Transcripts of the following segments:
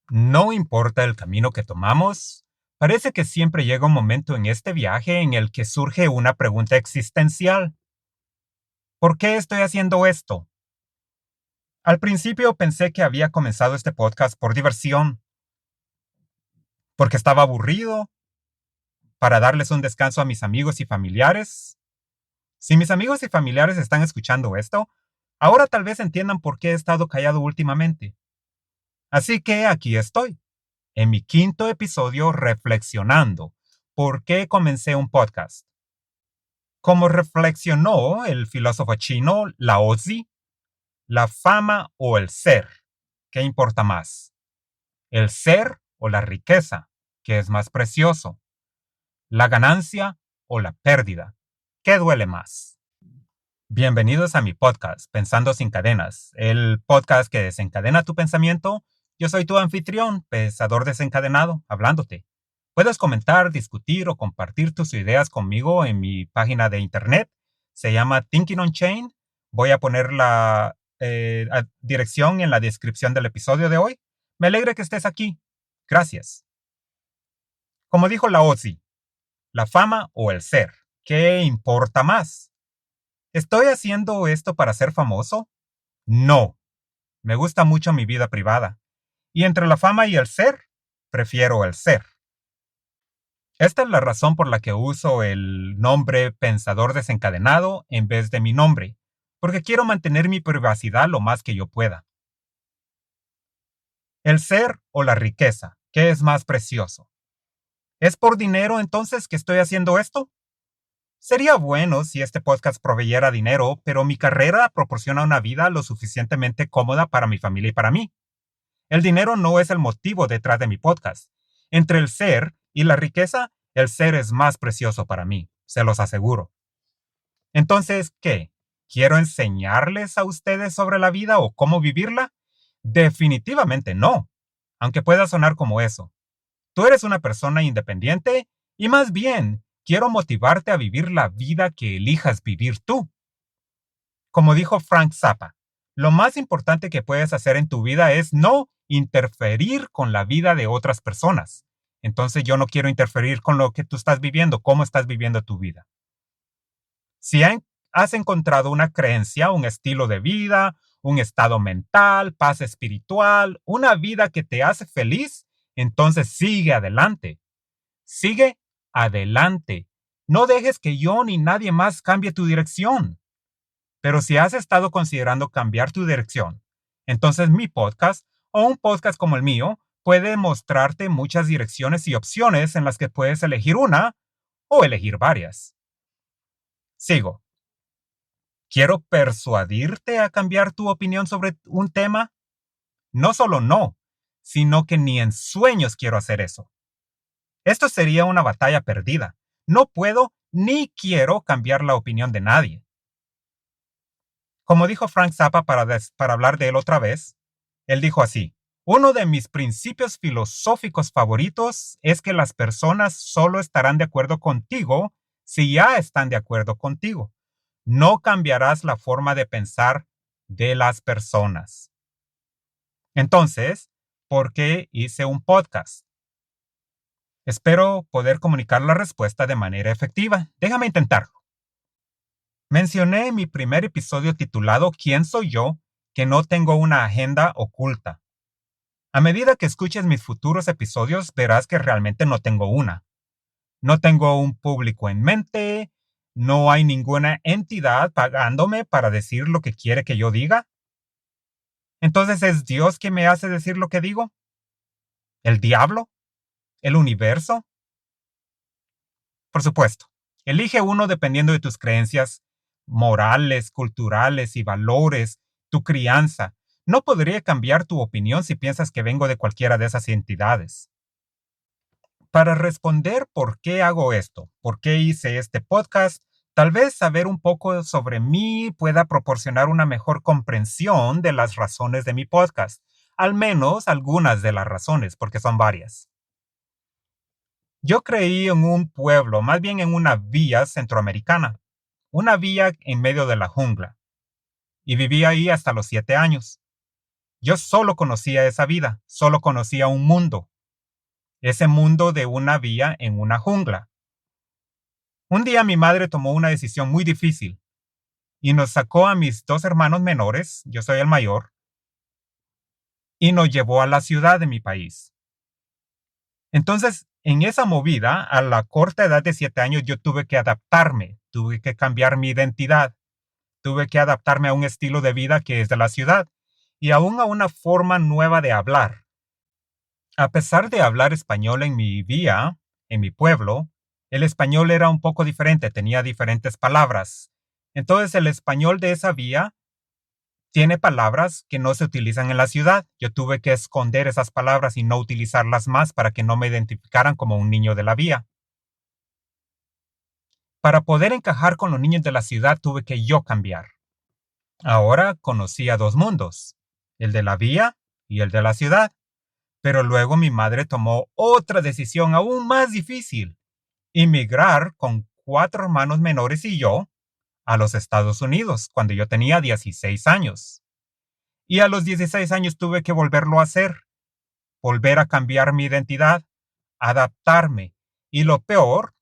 No importa el camino que tomamos, parece que siempre llega un momento en este viaje en el que surge una pregunta existencial. ¿Por qué estoy haciendo esto? Al principio pensé que había comenzado este podcast por diversión, porque estaba aburrido, para darles un descanso a mis amigos y familiares. Si mis amigos y familiares están escuchando esto, ahora tal vez entiendan por qué he estado callado últimamente. Así que aquí estoy, en mi quinto episodio reflexionando. ¿Por qué comencé un podcast? Como reflexionó el filósofo chino Lao Tzu, la fama o el ser, ¿qué importa más? ¿El ser o la riqueza, qué es más precioso? ¿La ganancia o la pérdida, qué duele más? Bienvenidos a mi podcast, Pensando sin cadenas, el podcast que desencadena tu pensamiento. Yo soy tu anfitrión, pensador desencadenado, hablándote. Puedes comentar, discutir o compartir tus ideas conmigo en mi página de internet. Se llama Thinking on Chain. Voy a poner la dirección en la descripción del episodio de hoy. Me alegra que estés aquí. Gracias. Como dijo Lao Tzu, la fama o el ser, ¿qué importa más? ¿Estoy haciendo esto para ser famoso? No. Me gusta mucho mi vida privada. Y entre la fama y el ser, prefiero el ser. Esta es la razón por la que uso el nombre Pensador Desencadenado en vez de mi nombre, porque quiero mantener mi privacidad lo más que yo pueda. El ser o la riqueza, ¿qué es más precioso? ¿Es por dinero entonces que estoy haciendo esto? Sería bueno si este podcast proveyera dinero, pero mi carrera proporciona una vida lo suficientemente cómoda para mi familia y para mí. El dinero no es el motivo detrás de mi podcast. Entre el ser y la riqueza, el ser es más precioso para mí, se los aseguro. Entonces, ¿qué? ¿Quiero enseñarles a ustedes sobre la vida o cómo vivirla? Definitivamente no, aunque pueda sonar como eso. Tú eres una persona independiente y más bien quiero motivarte a vivir la vida que elijas vivir tú. Como dijo Frank Zappa, lo más importante que puedes hacer en tu vida es no interferir con la vida de otras personas. Entonces yo no quiero interferir con lo que tú estás viviendo, cómo estás viviendo tu vida. Si has encontrado una creencia, un estilo de vida, un estado mental, paz espiritual, una vida que te hace feliz, entonces sigue adelante. Sigue adelante. No dejes que yo ni nadie más cambie tu dirección. Pero si has estado considerando cambiar tu dirección, entonces mi podcast o un podcast como el mío puede mostrarte muchas direcciones y opciones en las que puedes elegir una o elegir varias. Sigo. ¿Quiero persuadirte a cambiar tu opinión sobre un tema? No solo no, sino que ni en sueños quiero hacer eso. Esto sería una batalla perdida. No puedo ni quiero cambiar la opinión de nadie. Como dijo Frank Zappa para hablar de él otra vez, él dijo así: uno de mis principios filosóficos favoritos es que las personas solo estarán de acuerdo contigo si ya están de acuerdo contigo. No cambiarás la forma de pensar de las personas. Entonces, ¿por qué hice un podcast? Espero poder comunicar la respuesta de manera efectiva. Déjame intentarlo. Mencioné en mi primer episodio titulado ¿Quién soy yo? Que no tengo una agenda oculta. A medida que escuches mis futuros episodios, verás que realmente no tengo una. No tengo un público en mente, no hay ninguna entidad pagándome para decir lo que quiere que yo diga. Entonces, ¿es Dios quien me hace decir lo que digo? ¿El diablo? ¿El universo? Por supuesto, elige uno dependiendo de tus creencias morales, culturales y valores, tu crianza. No podría cambiar tu opinión si piensas que vengo de cualquiera de esas entidades. Para responder por qué hago esto, por qué hice este podcast, tal vez saber un poco sobre mí pueda proporcionar una mejor comprensión de las razones de mi podcast. Al menos algunas de las razones, porque son varias. Yo creí en un pueblo, más bien en una villa centroamericana, una villa en medio de la jungla, y viví ahí hasta los 7 años. Yo solo conocía esa vida, solo conocía un mundo, ese mundo de una vía en una jungla. Un día mi madre tomó una decisión muy difícil y nos sacó a mis dos hermanos menores, yo soy el mayor, y nos llevó a la ciudad de mi país. Entonces, en esa movida, a la corta edad de 7 años, yo tuve que adaptarme, tuve que cambiar mi identidad, tuve que adaptarme a un estilo de vida que es de la ciudad y aún a una forma nueva de hablar. A pesar de hablar español en mi vía, en mi pueblo, el español era un poco diferente, tenía diferentes palabras. Entonces, el español de esa vía tiene palabras que no se utilizan en la ciudad. Yo tuve que esconder esas palabras y no utilizarlas más para que no me identificaran como un niño de la vía. Para poder encajar con los niños de la ciudad tuve que yo cambiar. Ahora conocía dos mundos, el de la vía y el de la ciudad. Pero luego mi madre tomó otra decisión aún más difícil, emigrar con 4 hermanos menores y yo a los Estados Unidos cuando yo tenía 16 años. Y a los 16 años tuve que volverlo a hacer, volver a cambiar mi identidad, adaptarme. Y lo peor,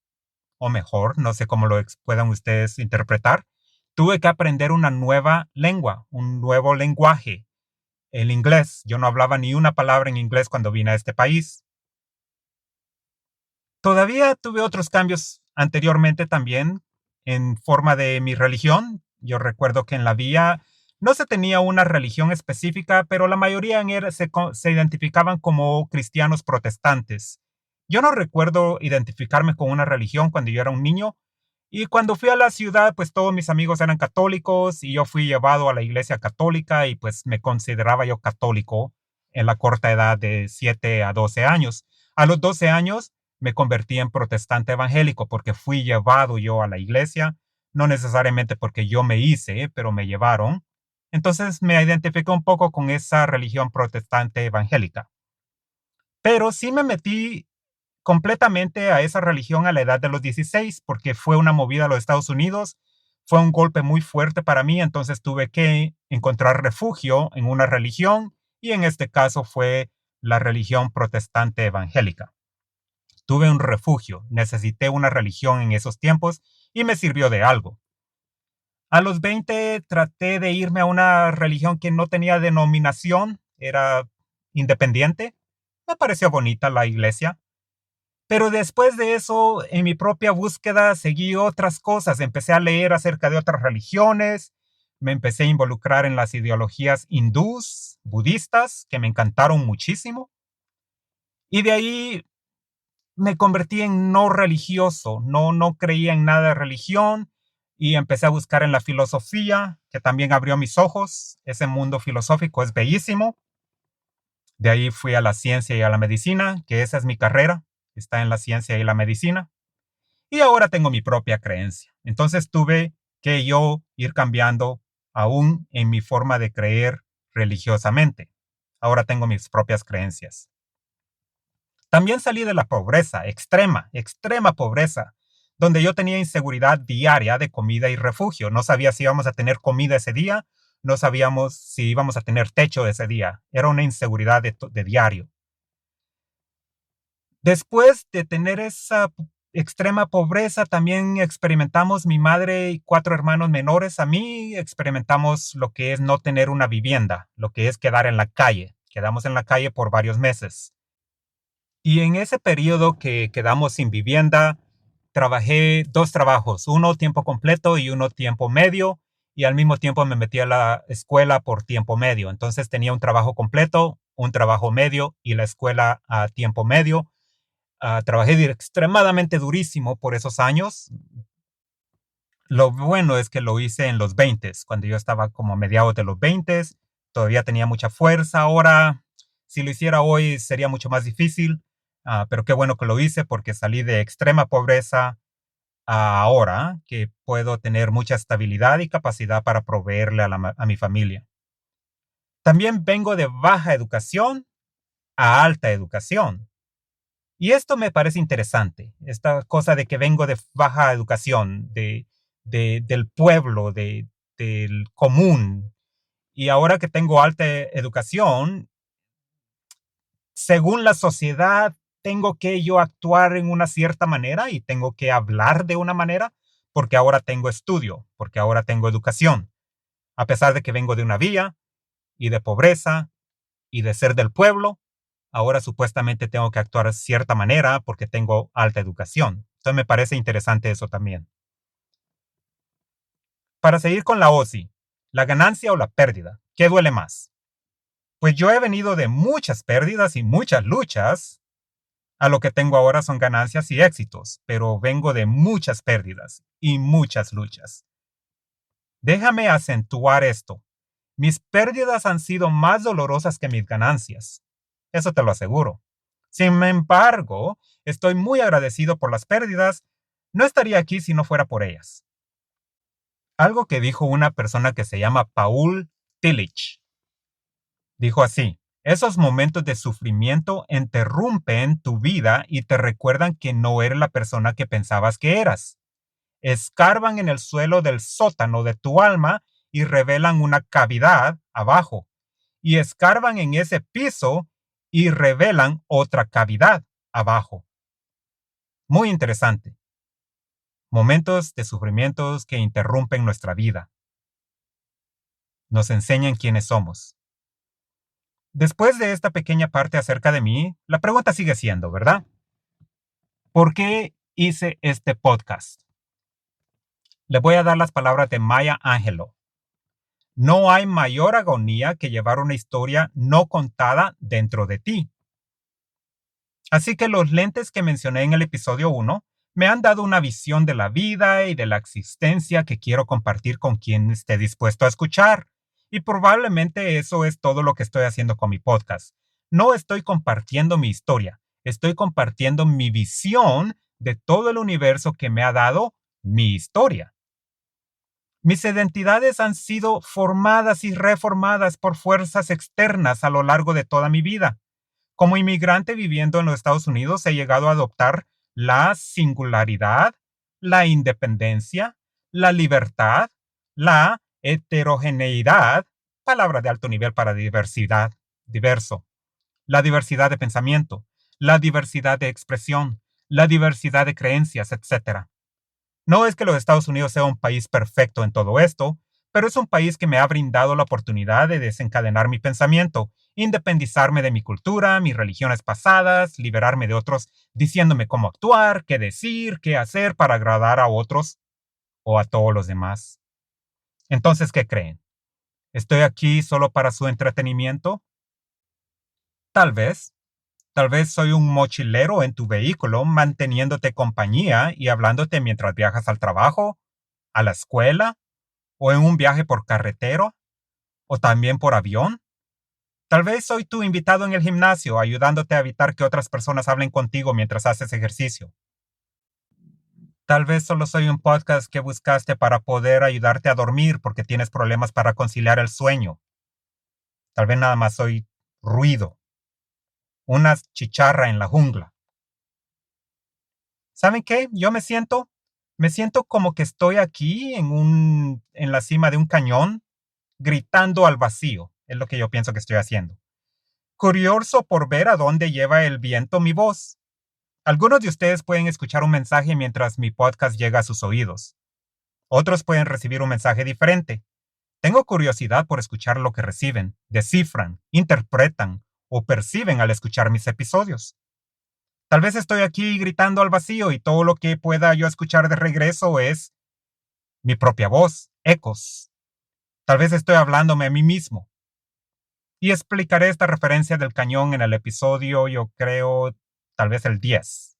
o mejor, no sé cómo lo puedan ustedes interpretar, tuve que aprender una nueva lengua, un nuevo lenguaje, el inglés. Yo no hablaba ni una palabra en inglés cuando vine a este país. Todavía tuve otros cambios anteriormente también en forma de mi religión. Yo recuerdo que en la vía no se tenía una religión específica, pero la mayoría se identificaban como cristianos protestantes. Yo no recuerdo identificarme con una religión cuando yo era un niño, y cuando fui a la ciudad, pues todos mis amigos eran católicos y yo fui llevado a la iglesia católica y pues me consideraba yo católico en la corta edad de 7 a 12 años. A los 12 años me convertí en protestante evangélico porque fui llevado yo a la iglesia, no necesariamente porque yo me hice, pero me llevaron. Entonces me identifiqué un poco con esa religión protestante evangélica. Pero sí me metí completamente a esa religión a la edad de los 16 porque fue una movida a los Estados Unidos, fue un golpe muy fuerte para mí, entonces tuve que encontrar refugio en una religión y en este caso fue la religión protestante evangélica. Tuve un refugio, necesité una religión en esos tiempos y me sirvió de algo. A los 20 traté de irme a una religión que no tenía denominación, era independiente. Me pareció bonita la iglesia. Pero después de eso, en mi propia búsqueda, seguí otras cosas. Empecé a leer acerca de otras religiones, me empecé a involucrar en las ideologías hindús, budistas, que me encantaron muchísimo. Y de ahí me convertí en no religioso, no creía en nada de religión y empecé a buscar en la filosofía, que también abrió mis ojos. Ese mundo filosófico es bellísimo. De ahí fui a la ciencia y a la medicina, que esa es mi carrera, está en la ciencia y la medicina. Y ahora tengo mi propia creencia. Entonces tuve que yo ir cambiando aún en mi forma de creer religiosamente. Ahora tengo mis propias creencias. También salí de la pobreza, extrema, extrema pobreza, donde yo tenía inseguridad diaria de comida y refugio. No sabía si íbamos a tener comida ese día, no sabíamos si íbamos a tener techo ese día. Era una inseguridad de diario. Después de tener esa extrema pobreza, también experimentamos mi madre y 4 hermanos menores a mí, experimentamos lo que es no tener una vivienda, lo que es quedar en la calle. Quedamos en la calle por varios meses. Y en ese periodo que quedamos sin vivienda, trabajé 2 trabajos, uno tiempo completo y uno tiempo medio, y al mismo tiempo me metí a la escuela por tiempo medio. Entonces tenía un trabajo completo, un trabajo medio y la escuela a tiempo medio. Trabajé extremadamente durísimo por esos años. Lo bueno es que lo hice en los 20, cuando yo estaba como a mediados de los 20, todavía tenía mucha fuerza. Ahora, si lo hiciera hoy, sería mucho más difícil. Pero qué bueno que lo hice porque salí de extrema pobreza a ahora que puedo tener mucha estabilidad y capacidad para proveerle a mi familia. También vengo de baja educación a alta educación. Y esto me parece interesante, esta cosa de que vengo de baja educación, del pueblo, del común, Y ahora que tengo alta educación, según la sociedad, tengo que yo actuar en una cierta manera y tengo que hablar de una manera porque ahora tengo estudio, porque ahora tengo educación. A pesar de que vengo de una villa y de pobreza y de ser del pueblo, ahora supuestamente tengo que actuar de cierta manera porque tengo alta educación. Entonces me parece interesante eso también. Para seguir con la OSI, la ganancia o la pérdida, ¿qué duele más? Pues yo he venido de muchas pérdidas y muchas luchas. A lo que tengo ahora son ganancias y éxitos, pero vengo de muchas pérdidas y muchas luchas. Déjame acentuar esto. Mis pérdidas han sido más dolorosas que mis ganancias. Eso te lo aseguro. Sin embargo, estoy muy agradecido por las pérdidas. No estaría aquí si no fuera por ellas. Algo que dijo una persona que se llama Paul Tillich. Dijo así: esos momentos de sufrimiento interrumpen tu vida y te recuerdan que no eres la persona que pensabas que eras. Escarban en el suelo del sótano de tu alma y revelan una cavidad abajo. Y escarban en ese piso y revelan otra cavidad abajo. Muy interesante. Momentos de sufrimientos que interrumpen nuestra vida. Nos enseñan quiénes somos. Después de esta pequeña parte acerca de mí, la pregunta sigue siendo, ¿verdad? ¿Por qué hice este podcast? Le voy a dar las palabras de Maya Angelou. No hay mayor agonía que llevar una historia no contada dentro de ti. Así que los lentes que mencioné en el episodio 1 me han dado una visión de la vida y de la existencia que quiero compartir con quien esté dispuesto a escuchar. Y probablemente eso es todo lo que estoy haciendo con mi podcast. No estoy compartiendo mi historia, estoy compartiendo mi visión de todo el universo que me ha dado mi historia. Mis identidades han sido formadas y reformadas por fuerzas externas a lo largo de toda mi vida. Como inmigrante viviendo en los Estados Unidos, he llegado a adoptar la singularidad, la independencia, la libertad, la heterogeneidad, palabra de alto nivel para diversidad, diverso, la diversidad de pensamiento, la diversidad de expresión, la diversidad de creencias, etc. No es que los Estados Unidos sea un país perfecto en todo esto, pero es un país que me ha brindado la oportunidad de desencadenar mi pensamiento, independizarme de mi cultura, mis religiones pasadas, liberarme de otros diciéndome cómo actuar, qué decir, qué hacer para agradar a otros o a todos los demás. Entonces, ¿qué creen? ¿Estoy aquí solo para su entretenimiento? Tal vez. Tal vez soy un mochilero en tu vehículo, manteniéndote compañía y hablándote mientras viajas al trabajo, a la escuela, o en un viaje por carretera, o también por avión. Tal vez soy tu invitado en el gimnasio, ayudándote a evitar que otras personas hablen contigo mientras haces ejercicio. Tal vez solo soy un podcast que buscaste para poder ayudarte a dormir porque tienes problemas para conciliar el sueño. Tal vez nada más soy ruido, una chicharra en la jungla. ¿Saben qué? Me siento como que estoy aquí en la cima de un cañón, gritando al vacío. Es lo que yo pienso que estoy haciendo. Curioso por ver a dónde lleva el viento mi voz. Algunos de ustedes pueden escuchar un mensaje mientras mi podcast llega a sus oídos. Otros pueden recibir un mensaje diferente. Tengo curiosidad por escuchar lo que reciben, descifran, interpretan o perciben al escuchar mis episodios. Tal vez estoy aquí gritando al vacío y todo lo que pueda yo escuchar de regreso es mi propia voz, ecos. Tal vez estoy hablándome a mí mismo. Y explicaré esta referencia del cañón en el episodio, yo creo, tal vez el 10.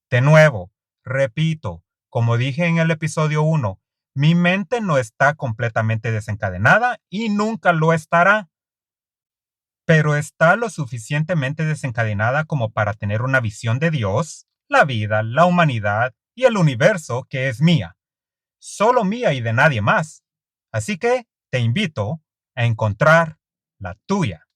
De nuevo, repito, como dije en el episodio 1, mi mente no está completamente desencadenada y nunca lo estará, pero está lo suficientemente desencadenada como para tener una visión de Dios, la vida, la humanidad y el universo que es mía, solo mía y de nadie más. Así que te invito a encontrar la tuya.